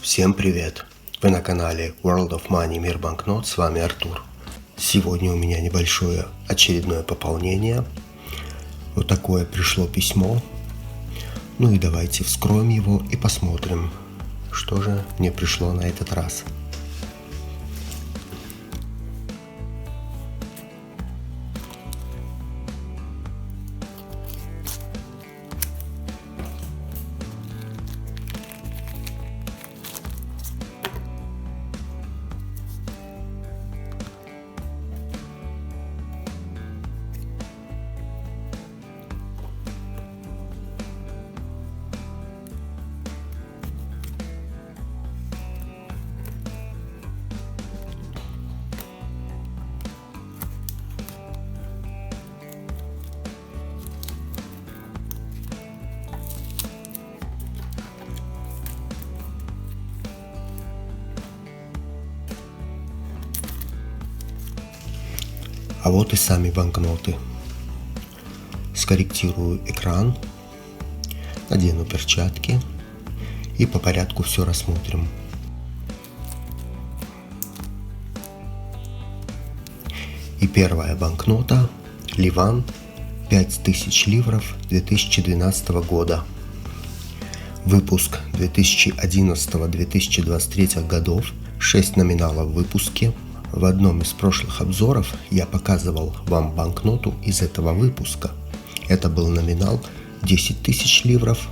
Всем привет! Вы на канале World of Money Мир банкнот, с вами Артур. Сегодня у меня небольшое очередное пополнение. Вот такое пришло письмо. Ну и давайте вскроем его и посмотрим, что же мне пришло на этот раз. А вот и сами банкноты. Скорректирую экран, надену перчатки и по порядку все рассмотрим. И первая банкнота Ливан, 5000 ливров 2012 года. Выпуск 2011-2023 годов, 6 номиналов в выпуске. В одном из прошлых обзоров я показывал вам банкноту из этого выпуска. Это был номинал 10 тысяч ливров.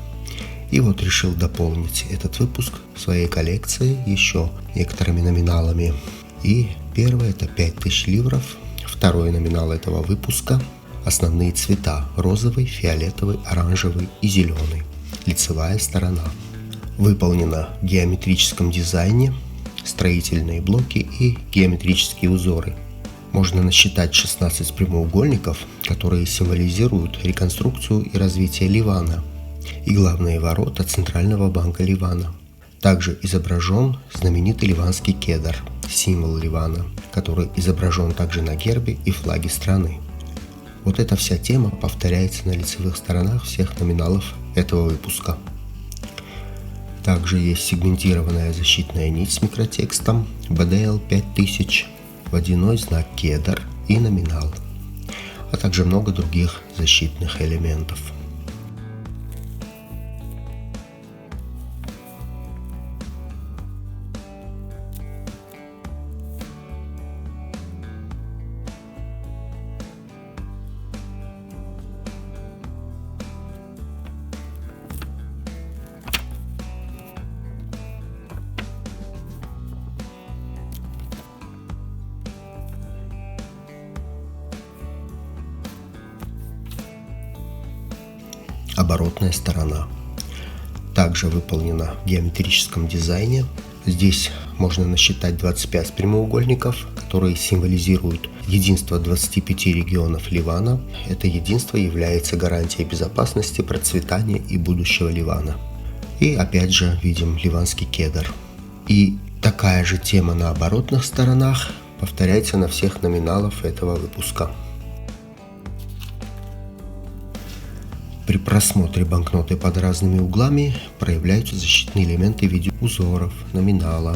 И вот решил дополнить этот выпуск своей коллекции еще некоторыми номиналами. И первый это 5000 ливров. Второй номинал этого выпуска. Основные цвета: розовый, фиолетовый, оранжевый и зеленый. Лицевая сторона. Выполнена в геометрическом дизайне. Строительные блоки и геометрические узоры. Можно насчитать 16 прямоугольников, которые символизируют реконструкцию и развитие Ливана, и главные ворота Центрального банка Ливана. Также изображен знаменитый ливанский кедр, символ Ливана, который изображен также на гербе и флаге страны. Вот эта вся тема повторяется на лицевых сторонах всех номиналов этого выпуска. Также есть сегментированная защитная нить с микротекстом BDL 5000, водяной знак кедр и номинал, а также много других защитных элементов. Оборотная сторона также выполнена в геометрическом дизайне. Здесь можно насчитать 25 прямоугольников, которые символизируют единство 25 регионов Ливана. Это единство является гарантией безопасности, процветания и будущего Ливана. И опять же видим ливанский кедр. И такая же тема на оборотных сторонах повторяется на всех номиналах этого выпуска. При просмотре банкноты под разными углами проявляются защитные элементы в виде узоров, номинала.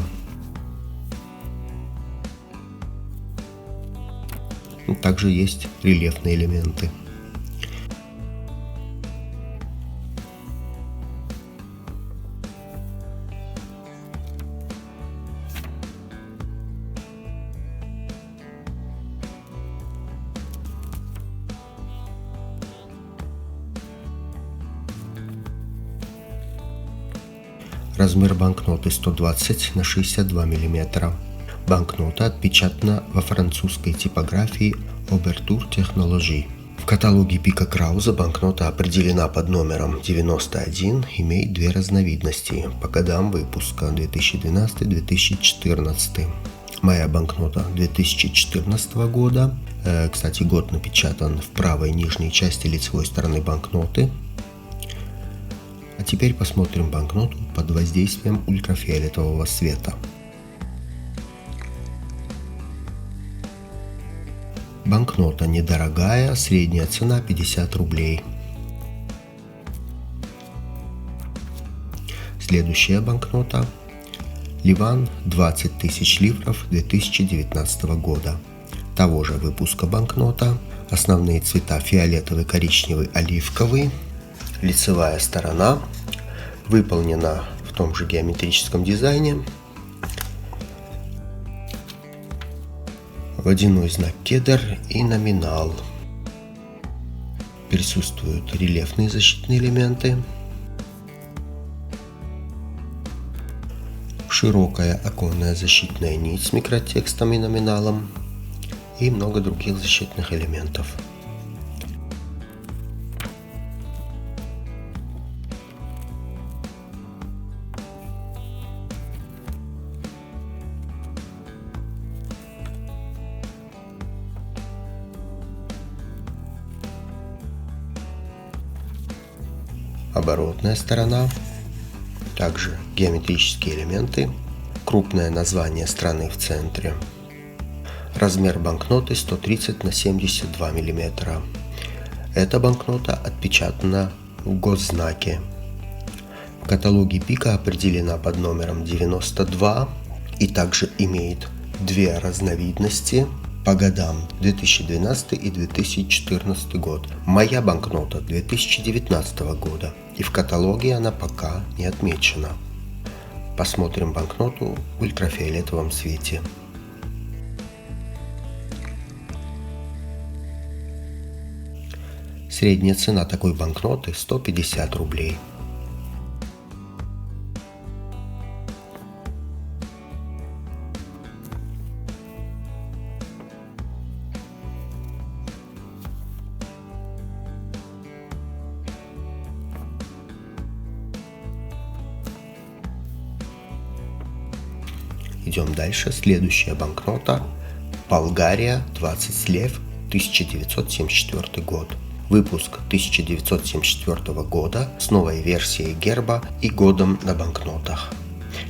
Также есть рельефные элементы. Размер банкноты 120 на 62 мм. Банкнота отпечатана во французской типографии Ouverture Technologie. В каталоге Пика Крауза банкнота определена под номером 91, имеет две разновидности по годам выпуска 2012-2014. Моя банкнота 2014 года. Кстати, год напечатан в правой нижней части лицевой стороны банкноты. А теперь посмотрим банкноту под воздействием ультрафиолетового света. Банкнота недорогая, средняя цена 50 рублей. Следующая банкнота Ливан 20 тысяч ливров 2019 года. Того же выпуска банкнота. Основные цвета фиолетовый, коричневый, оливковый. Лицевая сторона выполнена в том же геометрическом дизайне. Водяной знак кедр и номинал. Присутствуют рельефные защитные элементы. Широкая оконная защитная нить с микротекстом и номиналом. И много других защитных элементов. Оборотная сторона. Также геометрические элементы. Крупное название страны в центре. Размер банкноты 130 на 72 мм. Эта банкнота отпечатана в госзнаке. В каталоге ПИКа определена под номером 92 и также имеет две разновидности по годам 2012 и 2014 год. Моя банкнота 2019 года, и в каталоге она пока не отмечена. Посмотрим банкноту в ультрафиолетовом свете. Средняя цена такой банкноты 150 рублей. Идем дальше. Следующая банкнота. Болгария 20 слев 1974 год. Выпуск 1974 года с новой версией герба и годом на банкнотах.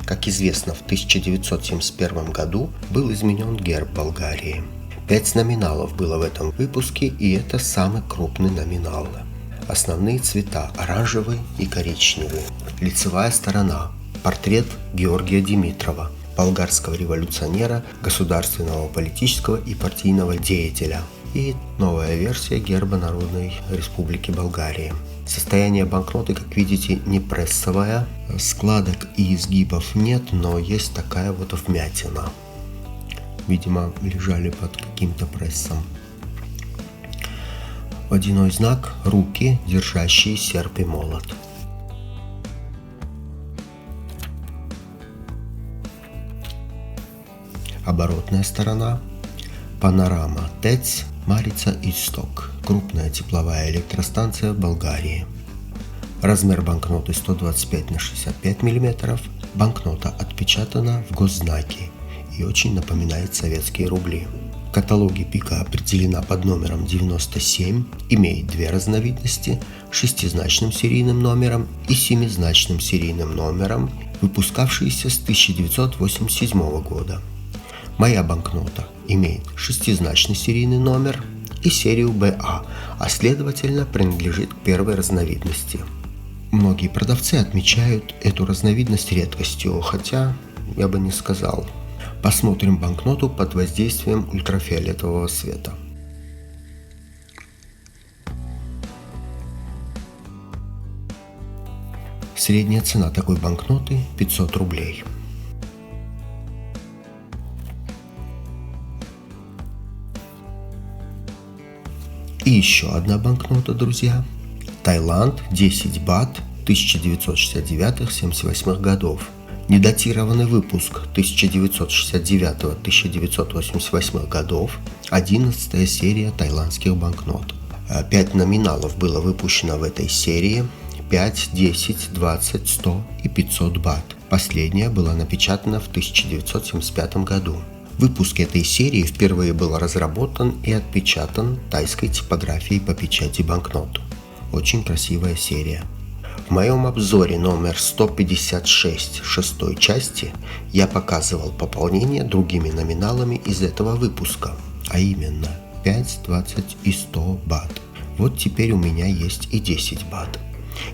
Как известно, в 1971 году был изменен герб Болгарии. 5 номиналов было в этом выпуске, и это самый крупный номинал. Основные цвета оранжевый и коричневый. Лицевая сторона. Портрет Георгия Димитрова, болгарского революционера, государственного, политического и партийного деятеля. И новая версия герба Народной Республики Болгарии. Состояние банкноты, как видите, не прессовая. Складок и изгибов нет, но есть такая вот вмятина. Видимо, лежали под каким-то прессом. Водяной знак – руки, держащие серп и молот. Оборотная сторона. Панорама ТЭЦ Марица Исток. Крупная тепловая электростанция в Болгарии. Размер банкноты 125 на 65 мм. Банкнота отпечатана в госзнаке и очень напоминает советские рубли. В каталоге ПИКа определена под номером 97, имеет две разновидности – шестизначным серийным номером и семизначным серийным номером, выпускавшиеся с 1987 года. Моя банкнота имеет шестизначный серийный номер и серию БА, а следовательно принадлежит к первой разновидности. Многие продавцы отмечают эту разновидность редкостью, хотя я бы не сказал. Посмотрим банкноту под воздействием ультрафиолетового света. Средняя цена такой банкноты 500 рублей. И еще одна банкнота, друзья. Таиланд, 10 бат 1969-78 годов. Недатированный выпуск 1969-1988 годов. 11 серия таиландских банкнот. 5 номиналов было выпущено в этой серии. 5, 10, 20, 100 и 500 бат. Последняя была напечатана в 1975 году. Выпуск этой серии впервые был разработан и отпечатан тайской типографией по печати банкнот. Очень красивая серия. В моем обзоре номер 156 шестой части я показывал пополнение другими номиналами из этого выпуска, а именно 5, 20 и 100 бат. Вот теперь у меня есть и 10 бат.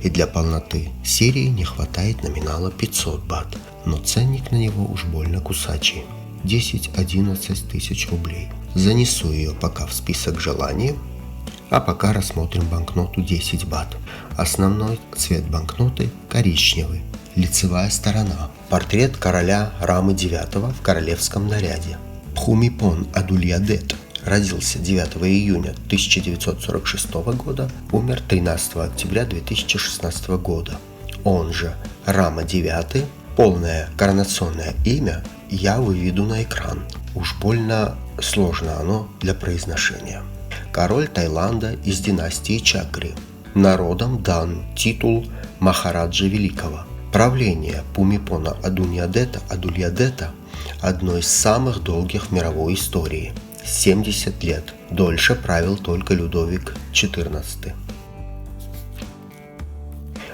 И для полноты серии не хватает номинала 500 бат, но ценник на него уж больно кусачий. 10-11 тысяч рублей. Занесу ее пока в список желаний, а пока рассмотрим банкноту 10 бат. Основной цвет банкноты коричневый. Лицевая сторона. Портрет короля Рамы IX в королевском наряде. Бхумипон Адульядет родился 9 июня 1946 года, умер 13 октября 2016 года. Он же Рама IX. Полное коронационное имя я выведу на экран. Уж больно сложно оно для произношения. Король Таиланда из династии Чакри. Народам дан титул Махараджа Великого. Правление Бхумипона Адульядета одно из самых долгих в мировой истории. 70 лет. Дольше правил только Людовик XIV.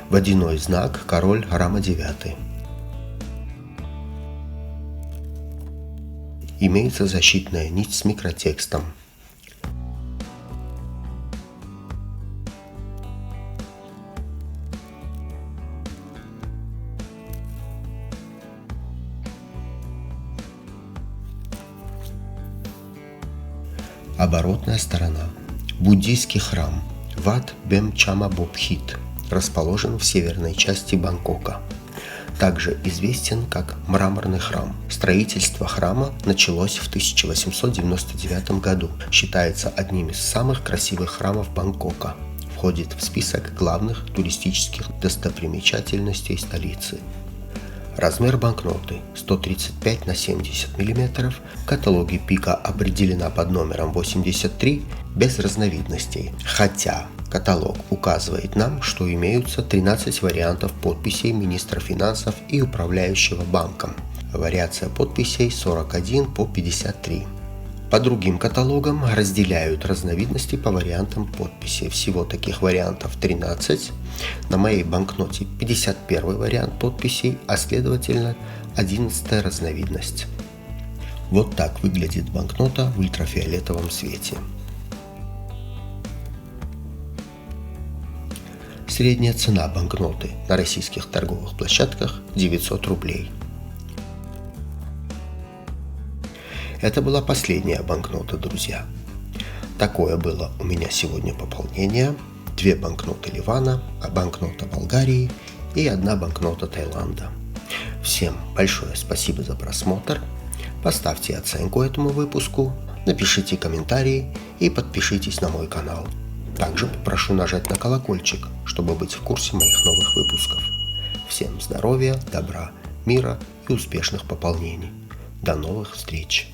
Водяной знак король Рама IX. Имеется защитная нить с микротекстом. Оборотная сторона. Буддийский храм Wat Bemchama Bopkhit расположен в северной части Бангкока. Также известен как Мраморный храм. Строительство храма началось в 1899 году. Считается одним из самых красивых храмов Бангкока. Входит в список главных туристических достопримечательностей столицы. Размер банкноты 135 на 70 мм. В каталоге Пика определена под номером 83 без разновидностей. Хотя каталог указывает нам, что имеются 13 вариантов подписей министра финансов и управляющего банком. Вариация подписей 41 по 53. По другим каталогам разделяют разновидности по вариантам подписи. Всего таких вариантов 13. На моей банкноте 51 вариант подписей, а следовательно 11 разновидность. Вот так выглядит банкнота в ультрафиолетовом свете. Средняя цена банкноты на российских торговых площадках 900 рублей. Это была последняя банкнота, друзья. Такое было у меня сегодня пополнение. 2 банкноты Ливана, банкнота Болгарии и 1 банкнота Таиланда. Всем большое спасибо за просмотр. Поставьте оценку этому выпуску, напишите комментарии и подпишитесь на мой канал. Также попрошу нажать на колокольчик, чтобы быть в курсе моих новых выпусков. Всем здоровья, добра, мира и успешных пополнений. До новых встреч!